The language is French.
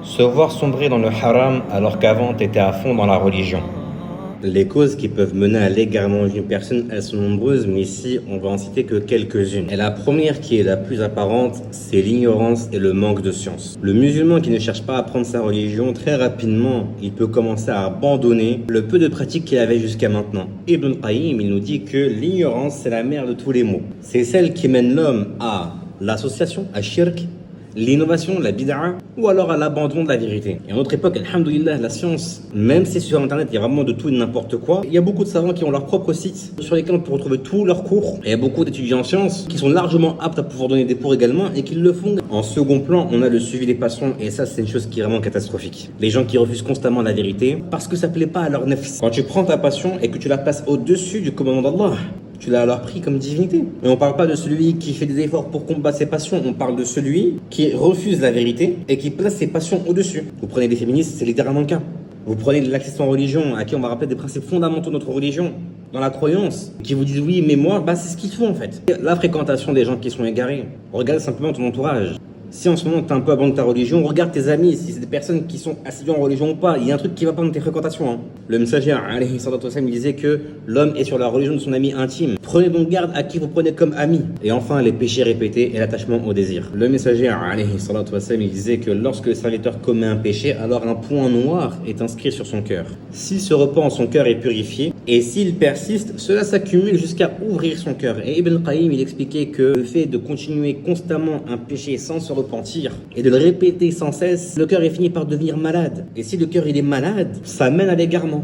Se voir sombrer dans le haram alors qu'avant t'étais à fond dans la religion. Les causes qui peuvent mener à l'égarement d'une personne, elles sont nombreuses, mais ici, on va en citer que quelques-unes. Et la première, qui est la plus apparente, c'est l'ignorance et le manque de science. Le musulman qui ne cherche pas à apprendre sa religion, très rapidement, il peut commencer à abandonner le peu de pratiques qu'il avait jusqu'à maintenant. Ibn al-Qayyim, il nous dit que l'ignorance, c'est la mère de tous les maux. C'est celle qui mène l'homme à l'association, à shirk, l'innovation, la bid'a, ou alors à l'abandon de la vérité. Et à notre époque, alhamdoulilah, la science, même si sur internet il y a vraiment de tout et de n'importe quoi, il y a beaucoup de savants qui ont leur propre site sur lesquels on peut retrouver tous leurs cours. Et il y a beaucoup d'étudiants en sciences qui sont largement aptes à pouvoir donner des cours également et qui le font. En second plan, on a le suivi des passions, et ça c'est une chose qui est vraiment catastrophique. Les gens qui refusent constamment la vérité parce que ça plaît pas à leur nefs. Quand tu prends ta passion et que tu la places au-dessus du commandement d'Allah, tu l'as alors pris comme divinité. Mais on parle pas de celui qui fait des efforts pour combattre ses passions, on parle de celui qui refuse la vérité et qui place ses passions au-dessus. Vous prenez des féministes, c'est littéralement le cas. Vous prenez l'accession en religion, à qui on va rappeler des principes fondamentaux de notre religion, dans la croyance, qui vous disent oui, mais moi, c'est ce qu'ils font en fait. La fréquentation des gens qui sont égarés. Regarde simplement ton entourage. Si en ce moment tu es un peu abandonné de ta religion, regarde tes amis, si c'est des personnes qui sont assidues en religion ou pas. Il y a un truc qui va pas dans tes fréquentations. Hein. Le messager, alayhi salatu wassalam, il disait que l'homme est sur la religion de son ami intime. Prenez donc garde à qui vous prenez comme ami. Et enfin, les péchés répétés et l'attachement au désir. Le messager, alayhi salatu wassalam, il disait que lorsque le serviteur commet un péché, alors un point noir est inscrit sur son cœur. S'il se repent en son cœur est purifié, et s'il persiste, cela s'accumule jusqu'à ouvrir son cœur. Et Ibn Qayyim, il expliquait que le fait de continuer constamment un péché sans se repentir et de le répéter sans cesse, le cœur est fini par devenir malade. Et si le cœur il est malade, ça mène à l'égarement.